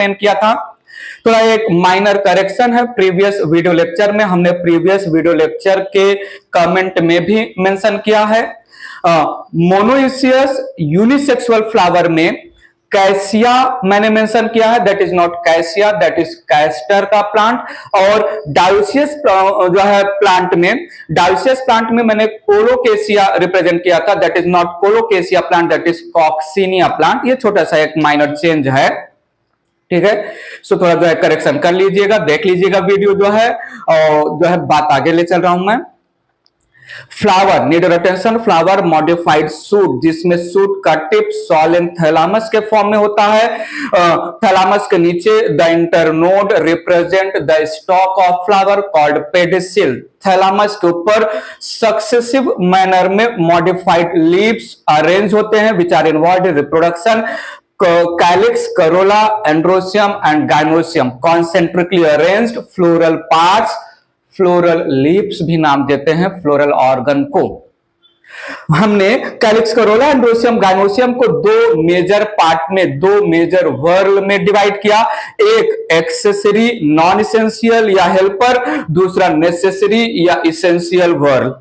किया था। तो एक माइनर करेक्शन है, प्रीवियस वीडियो लेक्चर में हमने प्रीवियस वीडियो लेक्चर के कमेंट में भी मेंशन किया है। मोनोइसियस यूनिसेक्सुअल फ्लावर में कैसिया मैंने मेंशन किया है, that is not cassia, that is castor का प्लांट। और डायोसियस जो है प्लांट में, डायोसियस प्लांट में मैंने कोलोकेसिया रिप्रेजेंट किया था, that is not colocasia plant, that is coccinia plant. ये छोटा सा एक माइनर चेंज है, ठीक है। सो थोड़ा जो है करेक्शन कर लीजिएगा, देख लीजिएगा वीडियो जो है, और जो है बात आगे ले चल रहा हूं मैं। Flower need attention, flower modified shoot, जिसमें सूट का टिप सॉल एंड थैलामस के फॉर्म में होता है। थैलामस के नीचे the internode represent the stalk of flower called pedicel. Thalamus के ऊपर सक्सेसिव मैनर में मॉडिफाइड लीव्स अरेंज होते हैं which are involved in reproduction. Calyx, corolla, androecium and gynoecium concentrically arranged. Floral parts, floral leaves भी नाम देते हैं floral organ को। हमने कैलिक्स, करोला, एंड्रोसियम, गाइनोसियम को दो मेजर पार्ट में, दो मेजर वर्ल में डिवाइड किया। एक एक्सेसरी नॉन इसेंशियल या हेल्पर, दूसरा नेसेसरी या इसेंशियल वर्ल।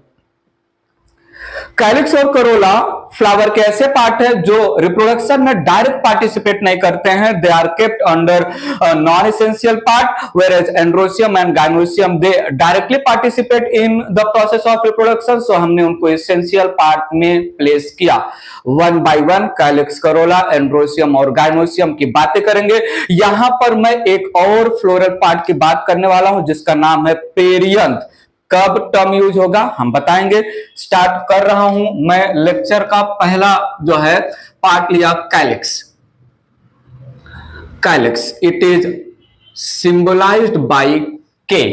कैलिक्स और करोला फ्लावर के ऐसे पार्ट है जो रिप्रोडक्शन में डायरेक्ट पार्टिसिपेट नहीं करते हैं, they are kept under non essential part, whereas androecium and gynoecium they directly participate in the process of reproduction. So हमने उनको एसेंशियल पार्ट में प्लेस किया। One by one calyx, corolla, androecium और gynoecium की बातें करेंगे। यहां पर मैं एक और फ्लोरल पार्ट की बात करने वाला हूं जिसका नाम है पेरियंथ। कब टर्म यूज होगा हम बताएंगे। स्टार्ट कर रहा हूं मैं लेक्चर का पहला जो है पार्ट लिया calyx. Calyx it is symbolized by K.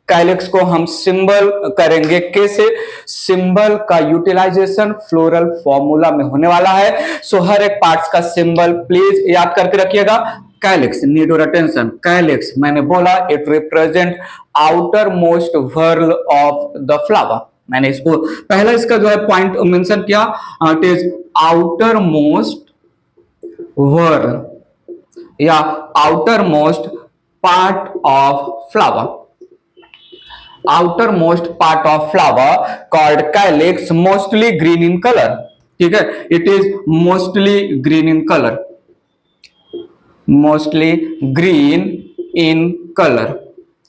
Calyx को हम सिंबल करेंगे के से। सिंबल का यूटिलाइजेशन फ्लोरल फॉर्मूला में होने वाला है। सो हर एक पार्ट्स का सिंबल प्लीज याद करके रखिएगा। Calyx need your attention. Calyx मैंने बोला it represent outermost whorl of the flower. मैंने इसको पहला इसका जो है पॉइंट मेंशन किया, it is outermost whorl या outermost part of flower. Outermost part of flower called calyx, mostly green in colour, ठीक है। It is mostly green in colour, mostly green in colour.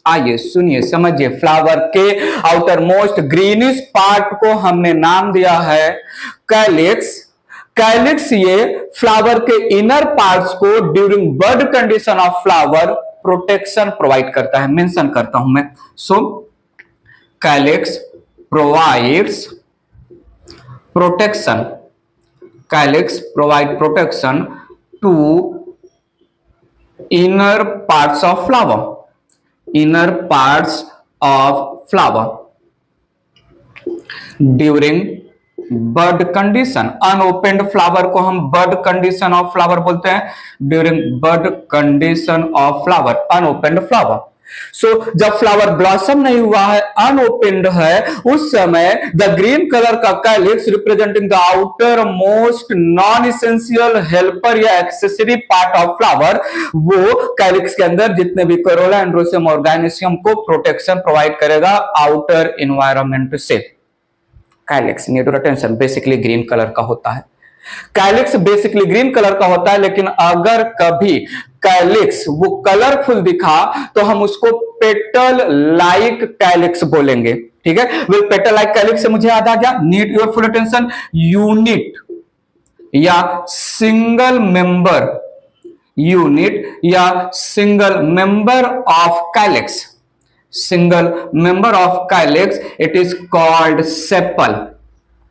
आइए सुनिए समझिए, flower के outer most greenish part को हमने नाम दिया है कैलिक्स। कैलिक्स ये फ्लावर के इनर पार्ट्स को during bud condition of flower protection provide करता है। मेंशन करता हूं मैं। So calyx provides protection, calyx provide protection to inner parts of flower, inner parts of flower during bud condition। Unopened flower को हम bud condition of flower बोलते हैं। During bud condition of flower, unopened flower. So जब flower blossom नहीं हुआ है, अनओपेंड है, उस समय द ग्रीन कलर का calyx representing the outer most non essential helper या एक्सेसरी पार्ट ऑफ फ्लावर, वो कैलिक्स के अंदर जितने भी करोला, एंड्रोसियम और गाइनोसियम को प्रोटेक्शन प्रोवाइड करेगा आउटर एनवायरनमेंट से। Calyx need your attention basically green colour का होता है। कैलिक्स बेसिकली ग्रीन कलर का होता है, लेकिन अगर कभी कैलिक्स वो कलरफुल दिखा तो हम उसको पेटल लाइक कैलिक्स बोलेंगे, ठीक है। विल पेटल लाइक कैलिक्स से मुझे याद आ गया, need your full attention, unit या सिंगल मेंबर, यूनिट या single member of calyx, single member of calyx, it is called sepal,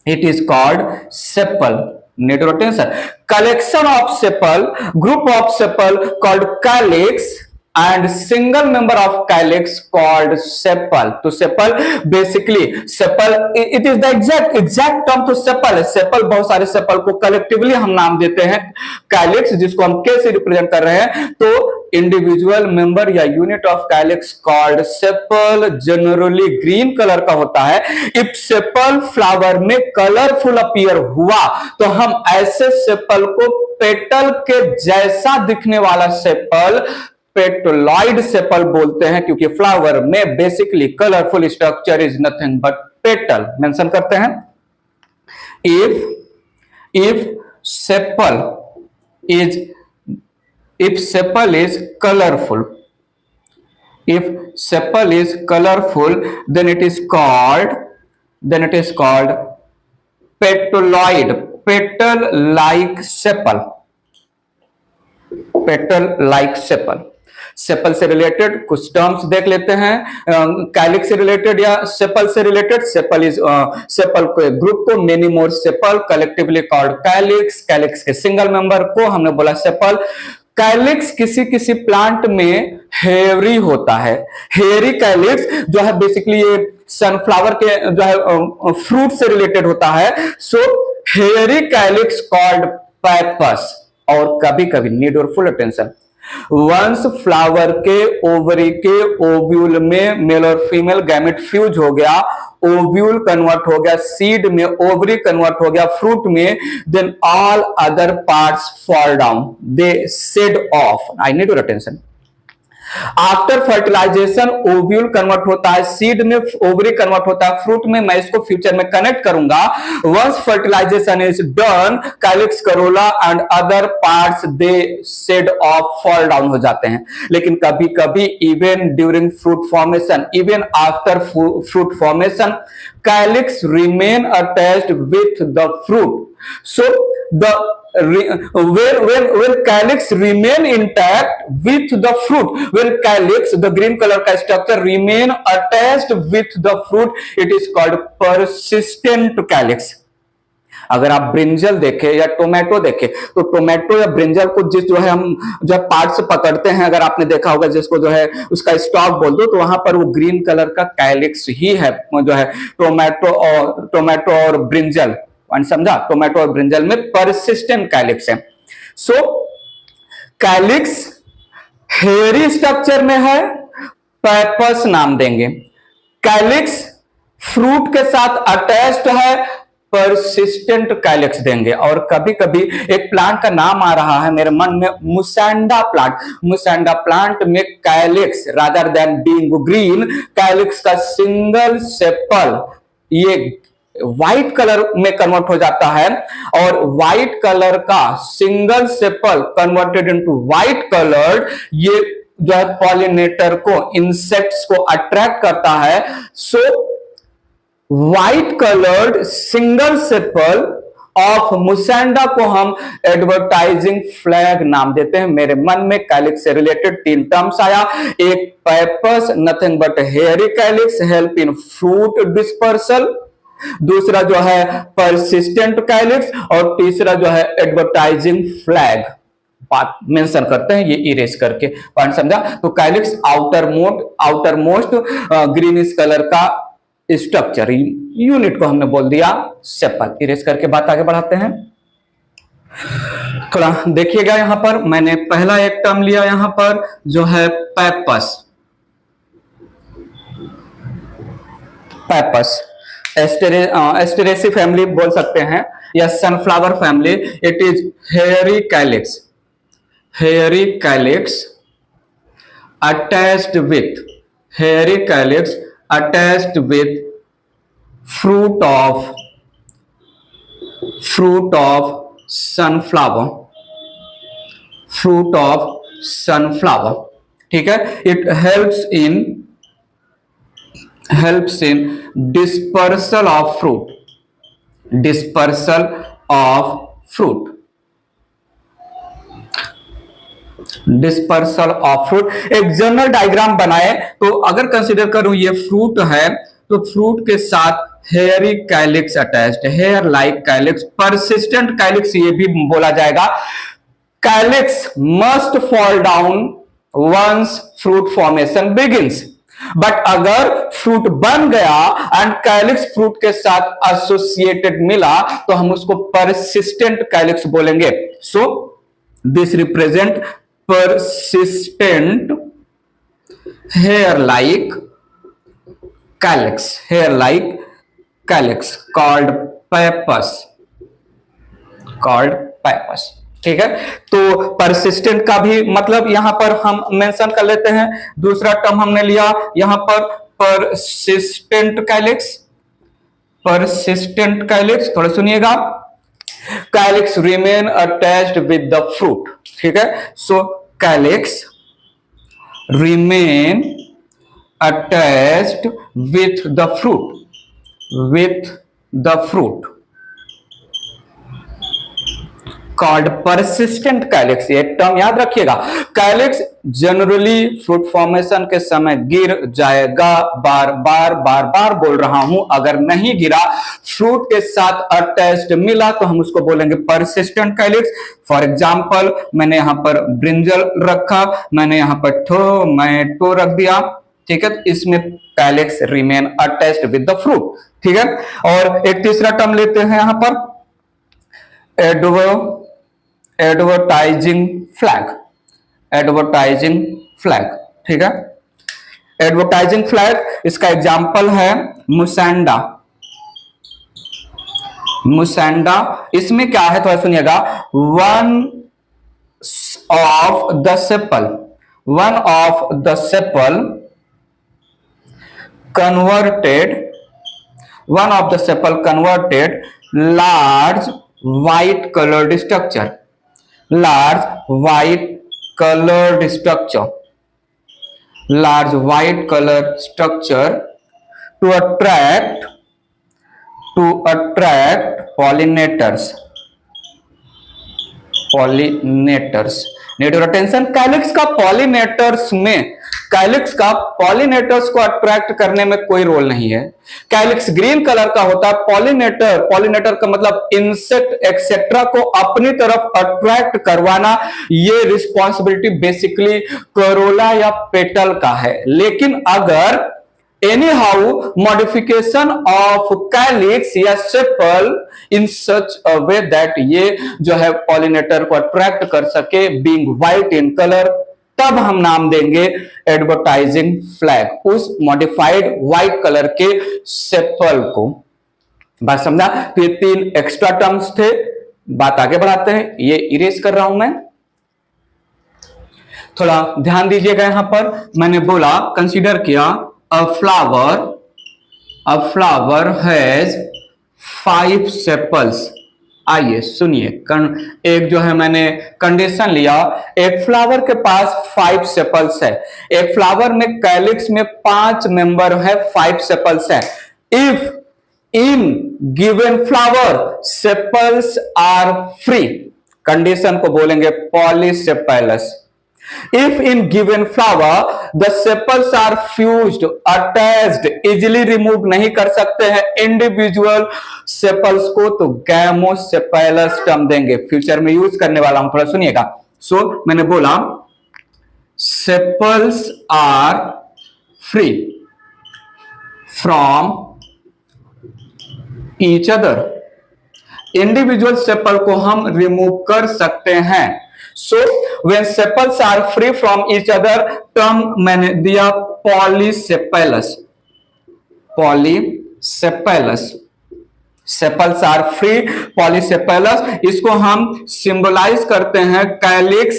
it is called sepal. Need your attention. Collection of sepal, group of sepal called calyx and single member of calyx called sepal. तो sepal basically sepal it is the exact term to sepal है। sepal बहुत सारे sepal को collectively हम नाम देते हैं calyx, जिसको हम K से रिप्रेजेंट कर रहे हैं। तो इंडिविजुअल मेंबर या unit of calyx called sepal generally green colour का होता है। इफ सेपल फ्लावर में कलरफुल अपीयर हुआ तो हम ऐसे सेपल को पेटल के जैसा दिखने वाला सेपल पेटलॉइड सेपल बोलते हैं, क्योंकि फ्लावर में basically colourful structure is nothing but petal. Mention करते हैं, if sepal is if sepal is colorful, if sepal is colorful, then it is called petaloid, petal like sepal, petal like sepal. Sepal से related कुछ terms देख लेते हैं, calyx से related या sepal से रिलेटेड। सेपल इज सेपल को group को many more sepal collectively called calyx. Calyx के सिंगल मेंबर को हमने बोला सेपल। कैलिक्स किसी किसी प्लांट में हेयरी होता है। हेयरी कैलिक्स जो है बेसिकली ये सनफ्लावर के जो है फ्रूट से रिलेटेड होता है। सो हेयरी कैलिक्स कॉल्ड पैपस। और कभी कभी नीड और फुल अटेंशन, वंस फ्लावर के ओवरी के ओव्यूल में मेल और फीमेल गैमेट फ्यूज हो गया, ओव्यूल कन्वर्ट हो गया सीड में, ओवरी कन्वर्ट हो गया फ्रूट में, then all other parts fall down, they shed off. I need your attention. After fertilization ovule convert होता है सीड में, ओवरी कन्वर्ट होता है फ्रूट में। मैं इसको फ्यूचर में कनेक्ट करूंगा। Once fertilization is done, calyx corolla and other parts they shed off, fall down हो जाते हैं। लेकिन कभी कभी even during fruit formation, even after fruit formation, calyx remain attached with the fruit. So the when calyx remain intact with the fruit, when calyx the green color का structure remain attached with the fruit, it is called persistent calyx। अगर आप brinjal देखें या tomato देखें तो tomato या brinjal को जिस जो है हम जो पार्ट से पकड़ते हैं, अगर आपने देखा होगा जिसको जो है उसका स्टॉक बोल दो, तो वहां पर वो ग्रीन कलर का कैलिक्स ही है जो है टोमेटो और ब्रिंजल। समझा? टोमेटो और ब्रिंजल में परसिस्टेंट कैलिक्स है। सो कैलिक्स हेयरी स्ट्रक्चर में है, पैपस नाम देंगे। कैलिक्स फ्रूट के साथ अटैच्ड है, परसिस्टेंट कैलिक्स देंगे। और कभी कभी एक प्लांट का नाम आ रहा है मेरे मन में, मुसैंडा प्लांट। मुसैंडा प्लांट में calyx rather than being green, calyx का सिंगल सेपल ये व्हाइट कलर में कन्वर्ट हो जाता है, और व्हाइट कलर का single sepal converted into white colour, ये जो है पॉलिनेटर को, इंसेक्ट्स को अट्रैक्ट करता है। So white coloured single sepal of mussaenda को हम एडवर्टाइजिंग फ्लैग नाम देते हैं। मेरे मन में कैलिक्स से रिलेटेड तीन टर्म्स आया, एक pappus nothing but hairy calyx help in fruit dispersal, दूसरा जो है परसिस्टेंट कैलिक्स, और तीसरा जो है एडवर्टाइजिंग फ्लैग। बात मेंशन करते हैं ये इरेज करके, पॉइंट समझा? तो calyx outer most greenish colour का स्ट्रक्चर यूनिट को हमने बोल दिया सेपल। इरेज करके बात आगे बढ़ाते हैं। थोड़ा देखिएगा, यहां पर मैंने पहला एक टर्म लिया यहां पर जो है पैपस। पैपस एस्टेरेसी फैमिली बोल सकते हैं या sunflower family. It is hairy calyx, hairy calyx attached with, hairy calyx attached with fruit of sunflower, fruit of sunflower। ठीक है? It helps in dispersal of fruit, dispersal of fruit, dispersal of fruit. एक general diagram बनाए तो अगर consider करूं ये fruit है तो फ्रूट के साथ hairy calyx attached, hair like calyx, persistent calyx ये भी बोला जाएगा। Calyx must fall down once fruit formation begins, but अगर फ्रूट बन गया एंड कैलिक्स फ्रूट के साथ एसोसिएटेड मिला तो हम उसको परसिस्टेंट कैलिक्स बोलेंगे। So this represent persistent hair-like calyx, hair-like calyx called pappus, called pappus। ठीक है, तो परसिस्टेंट का भी मतलब यहां पर हम मेंशन कर लेते हैं। दूसरा टर्म हमने लिया यहां पर परसिस्टेंट कैलिक्स। परसिस्टेंट कैलिक्स, थोड़ा सुनिएगा। Calyx remain attached with the fruit, ठीक है। So calyx remain attached with the fruit, with the fruit called persistent calyx. ये टर्म याद रखिएगा। कैलिक्स जनरली फ्रूट फॉर्मेशन के समय गिर जाएगा। बार बार बार बार बोल रहा हूं, अगर नहीं गिरा, फ्रूट के साथ अटैच्ड मिला, तो हम उसको बोलेंगे परसिस्टेंट कैलिक्स। फॉर एग्जाम्पल, मैंने यहां पर ब्रिंजल रखा, मैंने यहां पर टोमेटो रख दिया, ठीक है, तो इसमें calyx remain attached with the fruit, ठीक है। और एक तीसरा टर्म लेते हैं यहां पर एडवर्टाइजिंग फ्लैग। एडवर्टाइजिंग फ्लैग, ठीक है। एडवर्टाइजिंग फ्लैग, इसका एग्जांपल है मुसैंडा। मुसैंडा, इसमें क्या है थोड़ा सुनिएगा। One of the sepal, one of the sepal converted, one of the sepal converted large white colored structure, large white colored structure, large white colored structure to attract pollinators, pollinators। Need your attention. Calyx का pollinators में, calyx का pollinators को attract करने में कोई role नहीं है। Calyx green colour का होता है। पॉलिनेटर, पॉलिनेटर का मतलब इंसेक्ट एक्सेट्रा को अपनी तरफ अट्रैक्ट करवाना, ये रिस्पॉन्सिबिलिटी बेसिकली करोला या पेटल का है। लेकिन अगर anyhow modification of calyx या sepal in such a way that ये जो है पॉलिनेटर को अट्रैक्ट कर सके, being white in color, तब हम नाम देंगे एडवर्टाइजिंग फ्लैग उस मॉडिफाइड व्हाइट कलर के सेपल को। बात समझा? तो ये तीन एक्स्ट्रा टर्म्स थे। बात आगे बढ़ाते हैं। ये इरेज कर रहा हूं मैं, थोड़ा ध्यान दीजिएगा। यहां पर मैंने बोला, कंसीडर किया, a flower has 5 sepals। आइए सुनिए, एक जो है मैंने कंडीशन लिया, एक फ्लावर के पास 5 सेपल्स है। एक फ्लावर में कैलिक्स में 5 मेंबर है, 5 सेपल्स है। If in given flower sepals are free, condition को बोलेंगे पॉलीसेपैलस। If in given flower the sepals are fused, attached, easily remove नहीं कर सकते हैं इंडिविजुअल सेपल्स को, तो गैमोसेपैलस टर्म देंगे। फ्यूचर में यूज करने वाला हूं, थोड़ा सुनिएगा। सो मैंने बोला sepals are free from each other, individual sepal को हम रिमूव कर सकते हैं। So when sepals are free from each other, term मैंने दिया polycephalus, polycephalus, sepals are free, polycephalus। इसको हम सिंबलाइज करते हैं कैलिक्स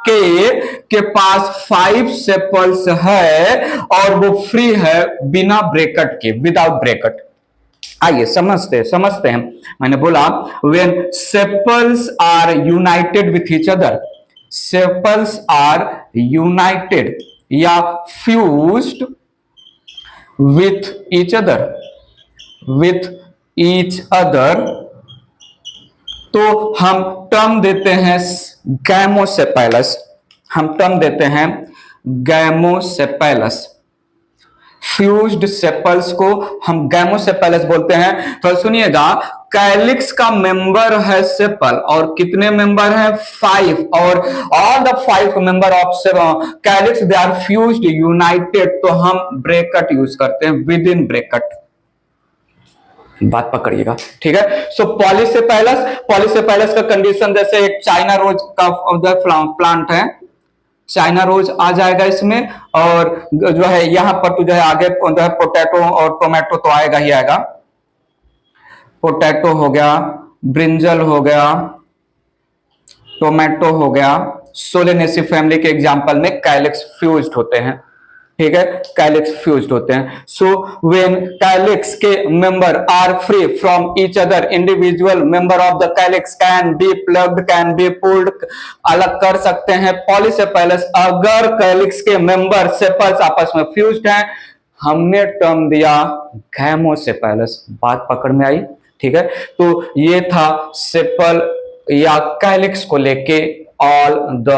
के पास 5 सेपल्स है और वो फ्री है बिना ब्रैकेट के, विदाउट ब्रैकेट। आइए समझते हैं। मैंने बोला when sepals are united with each other, sepals are united या fused with each other, with each other, तो हम टर्म देते हैं गैमोसेपैलस। हम टर्म देते हैं गैमोसेपैलस। फ्यूज्ड सेपल्स को हम गैमोसेपैलस बोलते हैं। तो सुनिएगा, कैलिक्स का मेंबर है सेपल और कितने मेंबर हैं? 5, और all the 5 member of calyx they are fused united, तो हम ब्रैकेट यूज करते हैं, विद इन ब्रैकेट। बात पकड़िएगा, ठीक है। सो पॉलीसेपैलस का कंडीशन, जैसे एक चाइना रोज का प्लांट है, चाइना रोज आ जाएगा इसमें, और जो है यहां पर तो जो है आगे जो है पोटैटो और टोमेटो तो आएगा ही आएगा। पोटैटो हो गया, ब्रिंजल हो गया, टोमेटो हो गया, सोलेनेसी फैमिली के एग्जांपल में कैलिक्स फ्यूज्ड होते हैं, ठीक है, कैलिक्स फ्यूज्ड होते हैं। सो व्हेन कैलिक्स के member are free from each other, individual member of the calyx can be plucked, can be pulled, अलग कर सकते हैं पॉलीसेपेलस। अगर कैलिक्स के मेंबर सेपल्स आपस में फ्यूज्ड हैं, हमने टर्म दिया गैमोसेपेलस। बात पकड़ में आई, ठीक है। तो ये था सेपल या कैलिक्स को लेके all the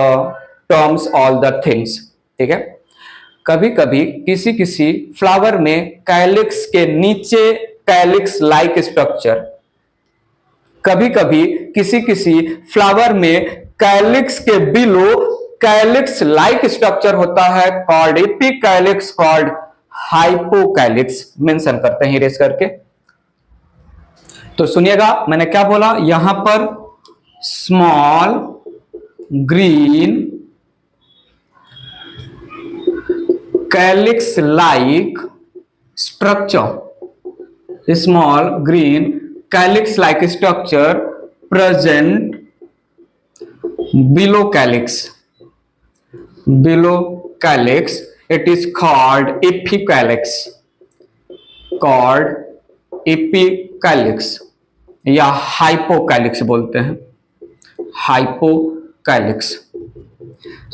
terms, all the things, ठीक है। कभी कभी किसी किसी फ्लावर में कैलिक्स के नीचे कैलिक्स लाइक स्ट्रक्चर, कभी कभी किसी किसी फ्लावर में कैलिक्स के बिलो कैलिक्स लाइक स्ट्रक्चर होता है, कॉल्ड एपिकैलिक्स, कॉल्ड हाइपोकैलिक्स। मेंशन करते हैं इरेज करके। तो सुनिएगा मैंने क्या बोला, यहां पर small green calyx like structure, small green calyx like structure present below calyx, it is called epicalyx या हाइपोकैलिक्स बोलते हैं, हाइपोकैलिक्स।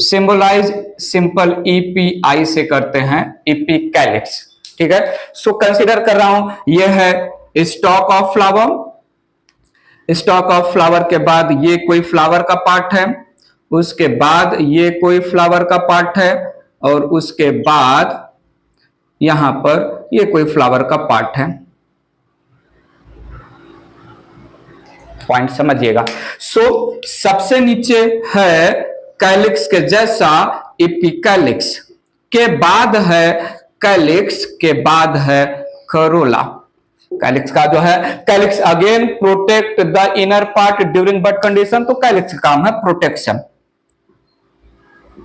सिंबलाइज सिंपल EPI से करते हैं, एपिकैलिक्स, ठीक है। सो कंसीडर कर रहा हूं, यह है stock of flower, stock of flower के बाद ये कोई फ्लावर का पार्ट है, उसके बाद ये कोई फ्लावर का पार्ट है, और उसके बाद यहां पर ये कोई फ्लावर का पार्ट है। पॉइंट समझिएगा। सो सबसे नीचे है कैलिक्स के जैसा एपिकैलिक्स, के बाद है कैलिक्स, के बाद है करोला। कैलिक्स का जो है, calyx again protect the inner part during bud condition, तो कैलिक्स का काम है protection,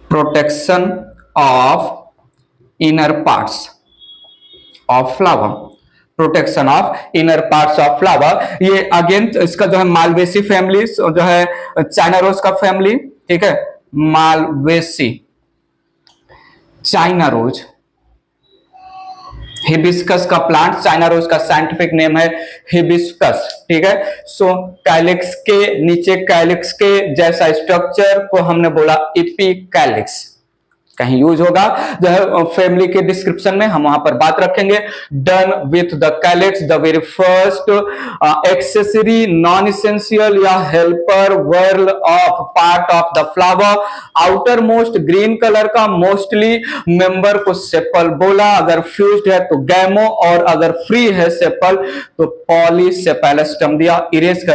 protection of inner parts of flower, protection of inner parts of flower. ये अगेन इसका जो है मालवेसी फैमिली, जो है चाइना रोज का फैमिली, ठीक है, मालवेसी, चाइना रोज, हिबिस्कस का प्लांट, चाइना रोज का साइंटिफिक नेम है हिबिस्कस, ठीक है। सो कैलिक्स के नीचे कैलिक्स के जैसा स्ट्रक्चर को हमने बोला एपिकैलिक्स। कहीं यूज होगा जो है फैमिली के डिस्क्रिप्शन में, हम वहां पर बात रखेंगे। Done with the calyx, the very first accessory non essential या helper whorl of part of the flower, outermost green colour का मोस्टली मेंबर को सेपल बोला, अगर फ्यूज्ड है तो गैमो, और अगर फ्री है सेपल तो पॉलीसेपेलस टर्म दिया। इरेज कर